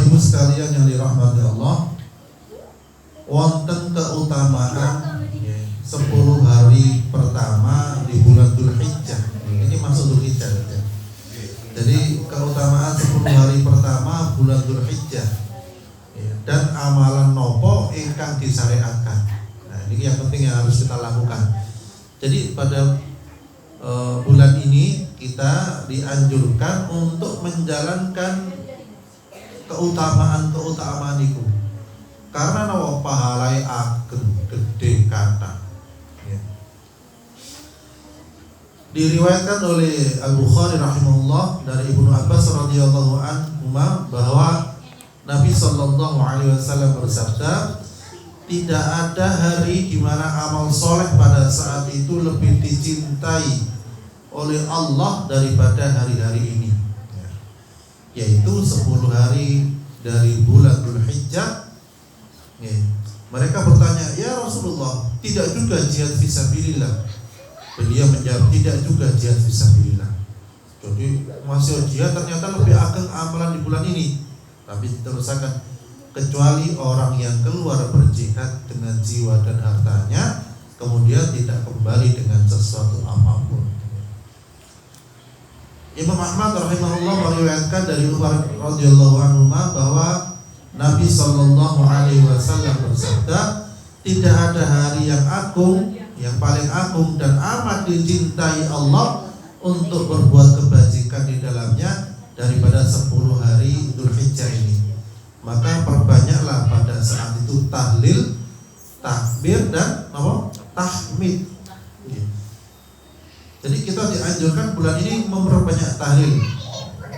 Bapak Ibu sekalian yang dirahmati Allah, wonten keutamaan 10 hari pertama di bulan Dzulhijjah. Ini masuk Dzulhijjah ya. Jadi keutamaan 10 hari pertama bulan Dzulhijjah dan amalan nopo ingkang disyariatkan. Nah, ini yang penting yang harus kita lakukan. Jadi pada bulan ini kita dianjurkan untuk menjalankan keutamaan itu. Karena nawa pahalai ageng gede kata. Diriwayatkan oleh Al-Bukhari rahimahullah dari Ibnu Abbas radhiyallahu anhu bahwa Nabi sallallahu alaihi wasallam bersabda, tidak ada hari di mana amal soleh pada saat itu lebih dicintai oleh Allah daripada hari-hari ini, yaitu 10 hari dari bulan Dzulhijjah. Mereka bertanya, ya Rasulullah, tidak juga jihad fisabilillah? Beliau menjawab, tidak juga jihad fisabilillah. Jadi masih jihad ternyata lebih ageng amalan di bulan ini. Tapi diteruskan, kecuali orang yang keluar berjihad dengan jiwa dan hartanya, kemudian tidak kembali dengan sesuatu apapun. Imam Ahmad rahimahullah meriwayatkan dari Umar radhiyallahu anhu bahwa Nabi sallallahu alaihi wasallam bersabda, tidak ada hari yang agung, yang paling agung dan amat dicintai Allah untuk berbuat kebajikan di dalamnya daripada 10 hari Dzulhijjah ini. Maka perbanyaklah pada saat itu tahlil, takbir dan tahmid. Jadi kita dianjurkan bulan ini memperbanyak tahlil.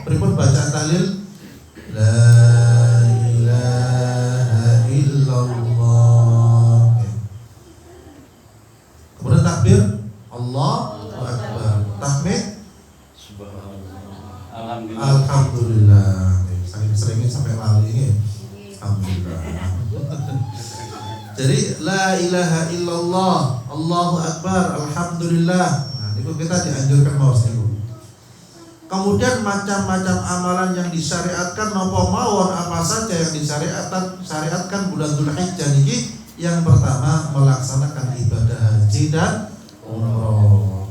Berikut bacaan tahlil, la ilaha illallah. Kemudian takbir, Allahu akbar. Tahmid, alhamdulillah. Sering sampai lali ini. Alhamdulillah. Jadi la ilaha illallah, Allahu akbar, alhamdulillah. Nah, itu kita dianjurkan maos niku. Kemudian macam-macam amalan yang disyariatkan napa mawon apa saja yang disyariatkan bulan Dzulhijjah niki. Yang pertama melaksanakan ibadah haji dan umroh.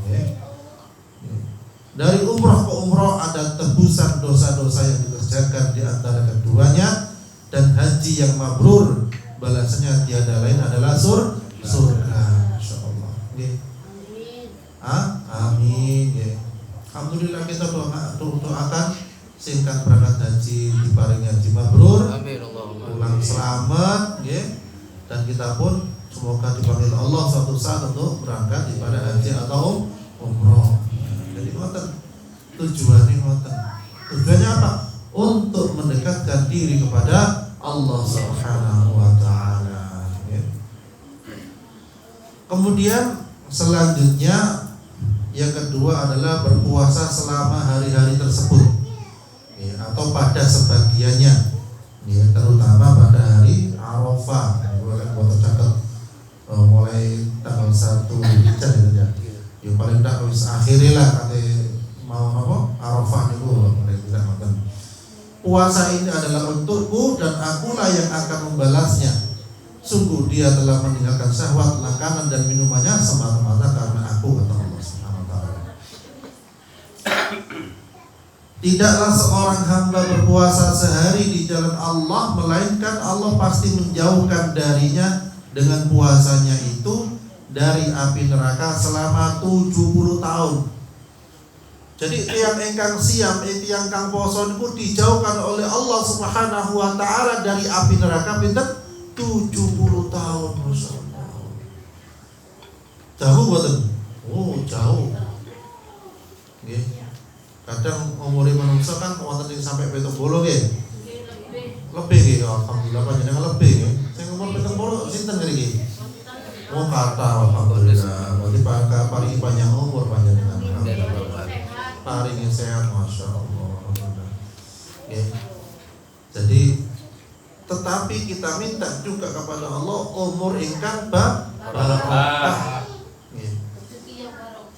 Dari umroh ke umroh ada tebusan dosa-dosa yang dikerjakan di antara keduanya, dan haji yang mabrur balasannya tiada lain adalah surga. Insyaallah. Amin. Alhamdulillah kita doakan singkat berangkat haji, diparingi haji mabrur, pulang selamat, dan kita pun semoga dipanggil Allah suatu saat untuk berangkat ibadah haji atau umroh. Jadi tujuannya apa? Untuk mendekatkan diri kepada Allah Subhanahu wa ta'ala. Kemudian selanjutnya yang kedua adalah berpuasa selama hari-hari tersebut, atau pada sebagiannya, terutama pada hari Arafah. Mulai tanggal 1 Dzulhijjah ya. Yang paling tak wis akhirilah kate mau apa Arafah niku tidak makan. Puasa ini adalah untukku dan akulah yang akan membalasnya. Sungguh dia telah meninggalkan syahwat makanan dan minumannya semata-mata karena aku, kata Allah Subhanahu wa taala. Tidaklah seorang hamba berpuasa sehari di jalan Allah melainkan Allah pasti menjauhkan darinya dengan puasanya itu dari api neraka selama 70 tahun. Jadi tiang engkang siam, tiang kang poso niku dijauhkan oleh Allah Subhanahu wa taala dari api neraka pinten 70 tahun. Masyaallah. Jauh boten? Oh, jauh. Nggih. Kadang umure manusia kan wonten sing sampai 70 nggih. Lebih nggih, alhamdulillah panjenengan lebih nggih. Sing umur 70 sinten ngriki? Oh, kata alhamdulillah. Berarti paling panjang umur panjenengan. Paling sehat, masya Allah. Jadi, tetapi kita minta juga kepada Allah umur ingkang barokah,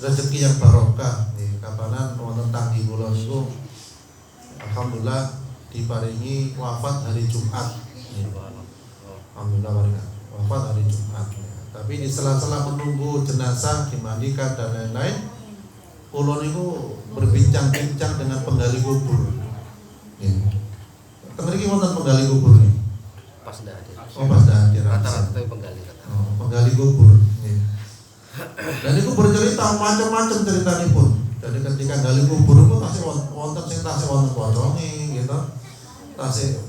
rezeki yang barokah. Kapanan wonten tanggi kula niku, alhamdulillah diparingi wafat hari Jumat. Alhamdulillah warga wafat hari Jumat. Tapi di sela-sela menunggu jenazah dimandikan dan lain-lain, kula niku berbincang-bincang dengan penggali kubur. Tengeri iki wonten penggali kubur nih. Pas ndak hadir. Oh, pas ndak hadir. Rata-rata penggali kata. Oh, penggali kubur. Dan itu bercerita macam-macam ceritanya pun. Jadi ketika gali kubur itu tasih wonten sing tasih wonten poconge gitu. Tasih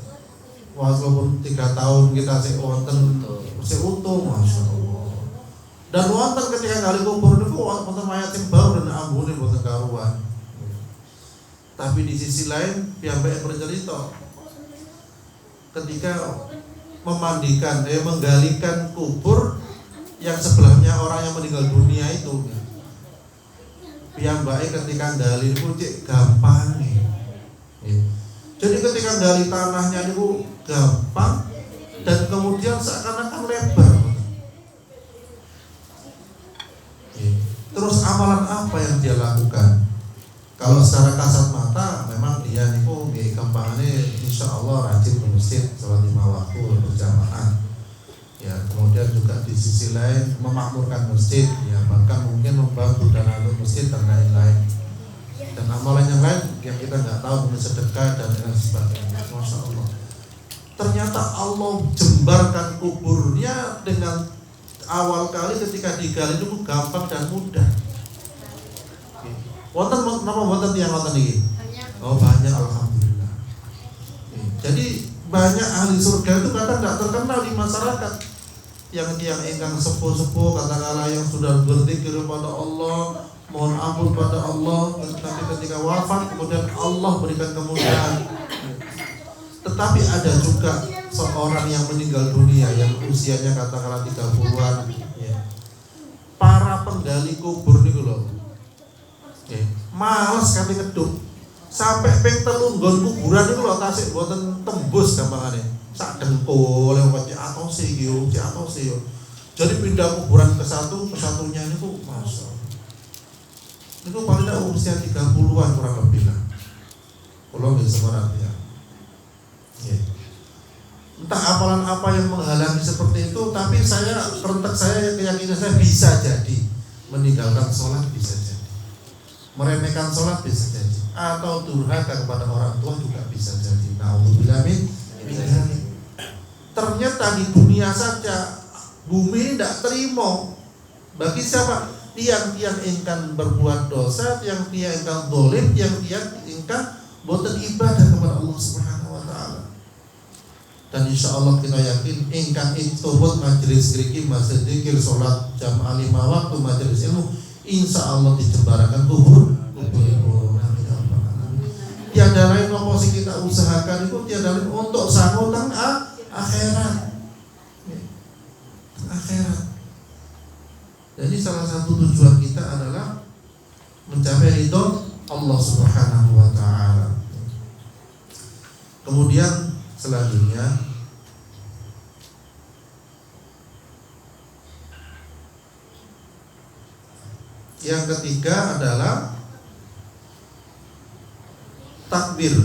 walaupun 3 tahun kita sih wonten sing utuh, masyaallah. Dan wonten ketika gali kubur niku wonten mayat sing baru dan ambune boten karuan. Tapi di sisi lain piyambake bercerita ketika memandikan menggalikan kubur yang sebelahnya orang yang meninggal dunia itu, piyambake ketika gali niku cek gampang nih. Jadi ketika gali tanahnya niku gampang dan kemudian seakan-akan lebar. Terus amalan apa yang dia lakukan? Kalau secara kasat mata memang dia niku nggih gampangane insyaallah rajin ke masjid salat 5 waktu berjamaah. Ya, kemudian juga di sisi lain memakmurkan masjid, ya bahkan mungkin membantu dana untuk masjid dan lain-lain. Dan amalan yang lain yang kita nggak tahu, mungkin sedekah dan lain sebagainya. Masya Allah. Ternyata Allah jembarkan kuburnya dengan awal kali ketika digali itu gampang dan mudah. Wonten napa wonten tiyang wonten iki? Oh banyak, alhamdulillah. Jadi banyak ahli surga itu kadang tidak terkenal di masyarakat. Yang ingkang sepuh-sepuh katakanlah yang sudah berzikir kepada Allah, mohon ampun pada Allah, tapi ketika wafat kemudian Allah berikan kemudahan. Tetapi ada juga seorang yang meninggal dunia yang usianya katakanlah 30-an, ya. Para penggali kubur niku lho. Males kami ngeduk. Sampai ping 3 nggon kuburan niku lho tasik mboten tembus gampangane. Sak dengkul lewat atose yo. Jadi pindah kuburan ke satunya niku masya Allah. Niku paling usia 30-an kurang lebih lah. Kula nggih semerap ya. Entah apalan apa yang menghalangi seperti itu, tapi keyakinan saya bisa jadi meninggalkan sholat, bisa jadi meremehkan sholat, bisa jadi, atau durhaka kepada orang tua juga bisa jadi. Na'udzubillah min dzalik. Ternyata di dunia saja bumi ini tidak terima bagi siapa? Tiang-tiang ingkang berbuat dosa, tiang-tiang ingkang dolim, tiang-tiang ingkang boten ibadah kepada Allah Subhanahu wa taala. Dan insya Allah kita yakin ingkang iktubut majelis mriki masjid zikir salat jamaah 5 waktu majelis ilmu, insya Allah dijembarakan kubur. Tiada lain apa sing kita usahakan itu tiada lain untuk sangu teng akhirat. Jadi salah satu tujuan kita adalah mencapai ridho Allah Subhanahu wa taala. Kemudian selanjutnya yang ketiga adalah takbir.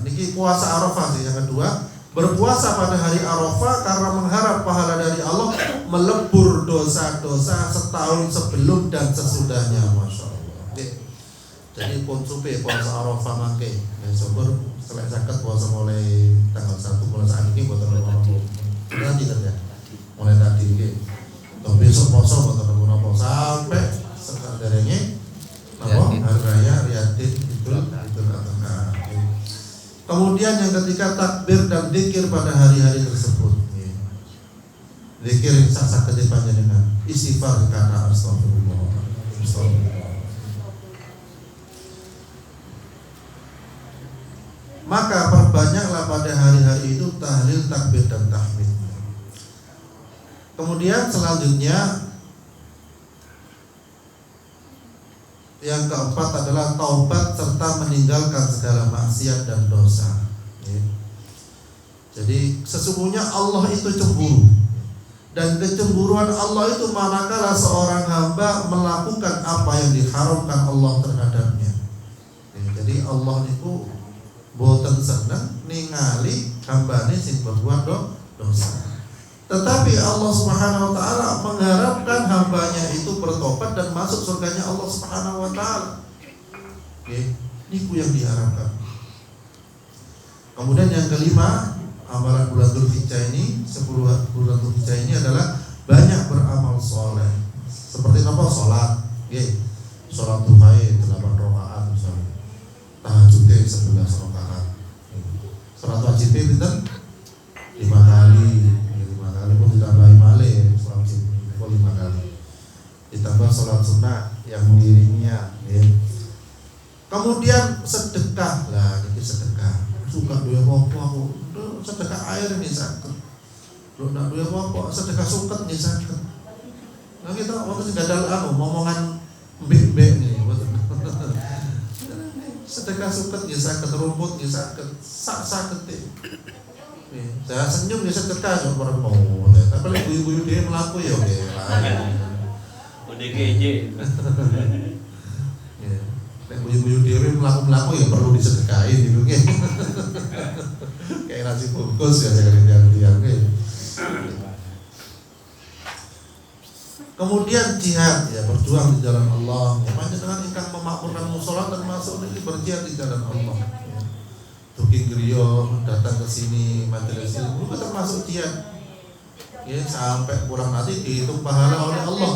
Niki puasa Arafah sih. Yang kedua, berpuasa pada hari Arafah karena mengharap pahala dari Allah, melebur dosa-dosa setahun sebelum dan sesudahnya. Masya Allah. Jadi pun supe puasa Arafah mangke. Syukur selek zakat puasa mulai tanggal 1 bulan saat ini buat teman-teman. Nanti saja. Mulai tadi nggih. Besok puasa buat teman-teman sampai sekadarenge napa hari raya Riyadin Idul Adha. Kemudian yang ketiga takbir dan zikir pada hari-hari tersebut. Zikir yang sah-sah kedepannya dengan istighfar karena astagfirullah. Maka perbanyaklah pada hari-hari itu tahlil, takbir dan tahmid. Kemudian selanjutnya yang keempat adalah taubat serta meninggalkan segala maksiat dan dosa. Jadi sesungguhnya Allah itu cemburu, dan kecemburuan Allah itu manakala seorang hamba melakukan apa yang diharamkan Allah terhadapnya. Jadi Allah itu boten seneng ningali hambane sing berbuat dosa. Tetapi Allah Subhanahu wa taala mengharapkan hambanya itu bertobat dan masuk surganya Allah Subhanahu wa taala. Oke, niku yang diharapkan. Kemudian yang kelima, amalan bulan Dzulhijjah ini, 10 bulan Dzulhijjah ini adalah banyak beramal soleh. Seperti apa? Salat, nggih. Salat duha 8 rakaat misalnya. Tahajud 11 rakaat. Salat wajib pinten? 5 kali. 5 kali pun ditambahi malih salat wajib 5 kali. Ditambah salat sunnah yang mengiringinya, nggih. Kemudian sedekah. Lah, ini sedekah. Suka duwe apa aku? Sedekah air ini saged. Lho nak duwe apa? Sedekah suket nggih saged. Nah kita wonten gadal ngomongan mbek-mbek nggih mboten. Sedekah suket nggih saged, rumput nggih saged, sak-saged. Saya senyum nggih sedekah yo bareng mau. Tapi lek guyu-guyu dhewe mlaku ya nggih. ODGJ. Nek buyu-buyu dhewe mlaku-mlaku ya perlu disedekahin gitu nggih. Kayak nasi bungkus ya tiang-tiang nggih. Kemudian jihad ya, berjuang di jalan Allah. Ya panjenengan ingkang memakmurkan mushola termasuk ini berjihad di jalan Allah. Ya. Dugi griya datang ke sini majelis ilmu itu termasuk jihad. Ya sampai kurang nanti dihitung pahala oleh Allah.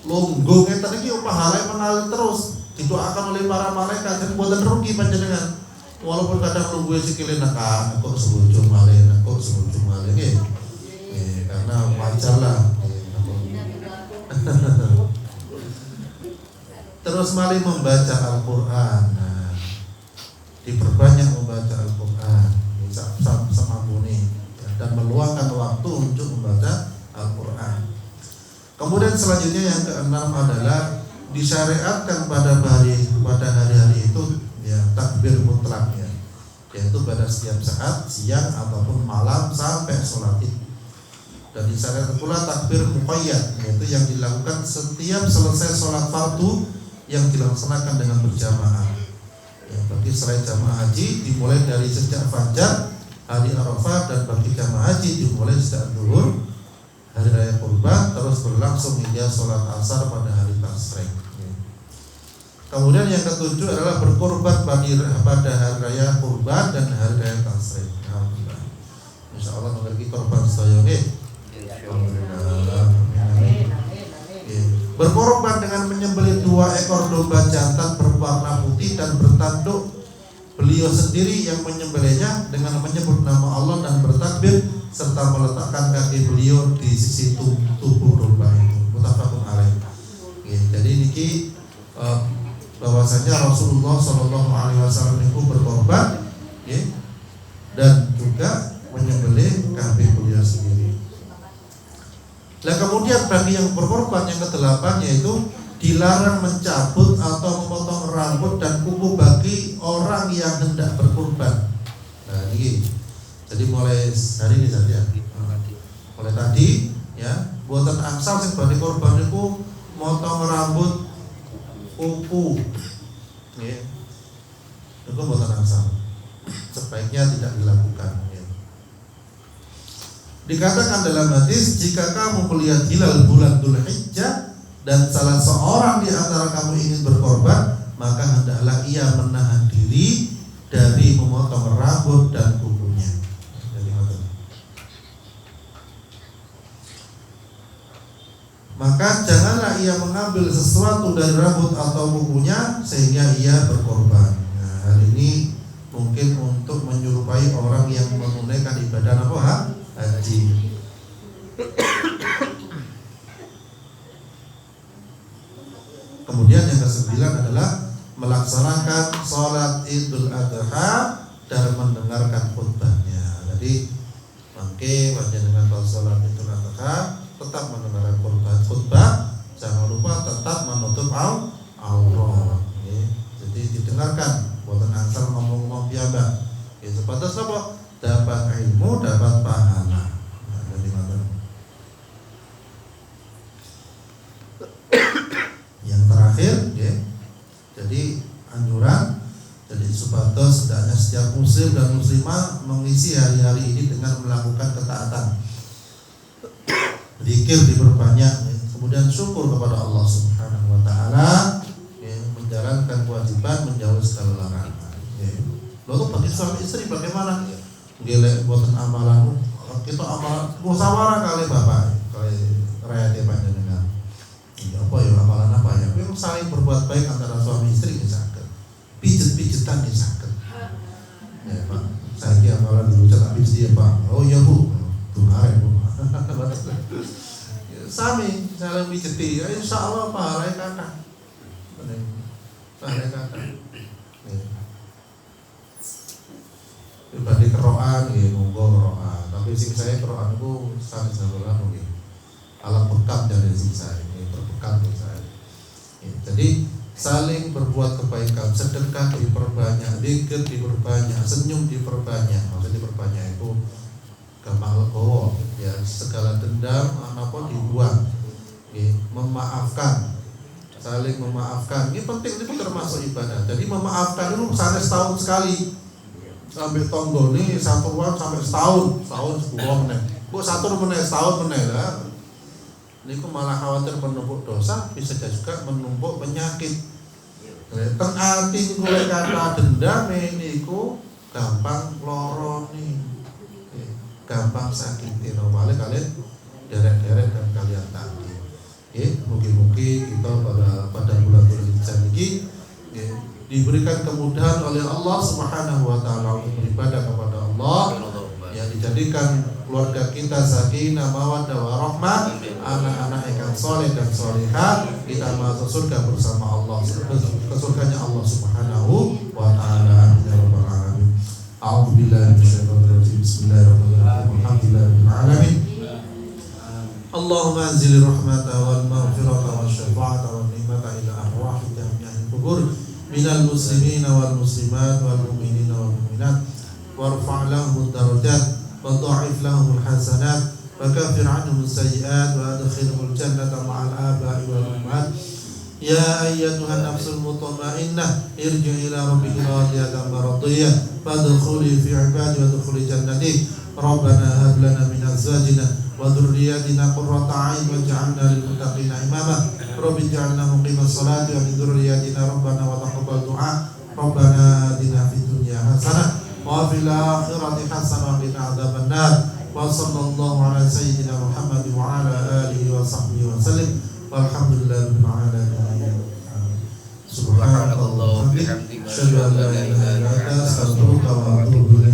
Lungguh ngeten iki pahala mengalir terus. Didoakan oleh para malaikat dan buatan rugi panjenengan. Walaupun kadang nunggu sikile nakak kok sebujung malih, kok sebujung malih nggih. Karena wajar lah. Terus malih membaca Al-Qur'an. Nah, diperbanyak membaca Al-Qur'an. Samampuni dan meluangkan waktu untuk membaca Al-Qur'an. Kemudian selanjutnya yang keenam adalah disyariatkan pada hari-hari itu ya takbir mutlak ya, yaitu pada setiap saat siang ataupun malam sampai sholat Id. Dan disyariatkan pula takbir muqayyad, yaitu yang dilakukan setiap selesai sholat fardu yang dilaksanakan dengan berjamaah. Ya, bagi selain jamaah haji dimulai dari sejak fajar hari Arafah, dan bagi jamaah haji dimulai sejak zuhur hari raya Kurban terus berlangsung hingga sholat asar pada hari Tasyrik. Kemudian yang ketujuh adalah berkorban pada hari raya Kurban dan hari raya Tasyrik. Alhamdulillah. Insyaallah memiliki korban sedaya nggih. Alhamdulillah. Berkorban dengan menyembelih 2 ekor domba jantan berwarna putih dan bertanduk. Beliau sendiri yang menyembelihnya dengan menyebut nama Allah dan bertakbir serta meletakkan kaki beliau di sisi tubuh domba itu. Muttafaqun alaih. Jadi niki bahwasanya Rasulullah Shallallahu Alaihi Wasallam itu berkorban, dan juga menyembelih kambing beliau sendiri. Nah kemudian bagi yang berkorban yang ke-8 yaitu dilarang mencabut atau memotong rambut dan kuku bagi orang yang hendak berkorban. Nah ini, jadi mulai hari ini saja, mulai tadi ya, buatan angsal yang bagi korban itu motong rambut, kuku, ya, itu buatan angsal. Sebaiknya tidak dilakukan. Ya. Dikatakan dalam hadis, jika kamu melihat hilal bulan Dzulhijjah dan salah seorang di antara kamu ingin berkorban, maka hendaklah ia menahan diri dari memotong rambut dan kukunya. Maka janganlah ia mengambil sesuatu dari rambut atau kukunya sehingga ia berkorban. Nah, hal ini mungkin untuk menyerupai orang yang menunaikan ibadah apa? Haji. Kemudian yang ke-9 adalah melaksanakan sholat Idul Adha dan mendengarkan khutbahnya. Jadi mangke panjenengan sholat Idul Adha tetap mendengarkan khutbah, jangan lupa tetap menutup aurat. Jadi didengarkan, bukan asal ngomong-ngomong biasa. Sebatas apa? Dapat ilmu, dapat pahala. Yang terakhir, ya, jadi anjuran, jadi supados hendaknya setiap muslim dan muslimah mengisi hari-hari ini dengan melakukan ketaatan. Zikir diperbanyak, kemudian syukur kepada Allah Subhanahu wa taala, menjalankan kewajiban, menjauhi segala larangan. Lalu bagi suami istri bagaimana? Gelek buatan amalan, kita amalan musyawarah kali bapak, kali raya dia panjenengan. Apa ya amalan apa ya? Yang saling berbuat baik antara suami istri misalkan, pijet-pijetan misalkan. Ya Pak, saya amalan dulu tak pijet dia Pak. Oh iya Bu, tuh Bu. Sami saling pijeti, ya insya Allah pahalanya kakak. Pahalanya kakak. Pribadi keroan, ya monggo keroan. Tapi sing saya keroan itu sanes saluran mungkin. Alat bekam dari sing saya ini berbekam dari saya. Jadi saling berbuat kebaikan, sedekah diperbanyak, zikir diperbanyak, senyum diperbanyak. Maksudnya diperbanyak itu gampang legowo, ya segala dendam apa dibuang, memaafkan, saling memaafkan. Ini penting, itu termasuk ibadah. Jadi memaafkan itu misalnya setahun sekali, sampai tonggo nih satu ruang sampai setahun 10 menit. Bu satu menit setahun menit lah. Ini malah khawatir menumpuk dosa, bisa juga menumpuk penyakit. Teng ati golek kata dendam ini gampang loro nih. Gampang sakit wale kalian derek-derek dan kalian tadi. Mungkin kita pada bulan Dzulhijjah ini diberikan kemudahan oleh Allah Subhanahu wa taala untuk beribadah kepada Allah, ya dijadikan keluarga kita sakinah, mawaddah warahmah, anak-anak yang saleh dan salihah, kita masuk surga bersama Allah, ke surganya Allah Subhanahu wa taala. Ya rabbal alamin. A'udzubillahi minasyaitonir rajim. Bismillahirrahmanirrahim. Alhamdulillahirabbil alamin. Allahumma anzil rahmata wal maghfirata wal syafa'ata wal ni'mata ila arwahil jami'il qubur minal muslimina wal muslimat wal mu'minina wal mu'minat warfa' lahum darajat wa dha'if lahum hasanat wa kafir 'anhum sayyi'at wa adkhilhum jannata ma'al aba'i wal ummahat. Ya ayyatuhan nafsul mutmainnah irji' ila rabbika radiyatan maradiyah fadkhuli fi 'ibadi wa dkhuli jannati. Rabbana hab lana min azwajina wa dhurriyyatina qurrata a'yun waj'alna lil muttaqina imama. Rabbi ij'alna muqimas salati wa min dhurriyyatina rabbana wa taqabbal du'a. Rabbana atina fid dunya hasanah wa fil akhirati hasanah wa qina adzabannar. Wa sallallahu ala sayyidina Muhammad wa ala alihi wa sahbihi wa sallim. Walhamdulillahirabbil alamin. Subhanallah wa bihamdihi asyhadu an la ilaha illa anta astaghfiruka wa atubu ilaik.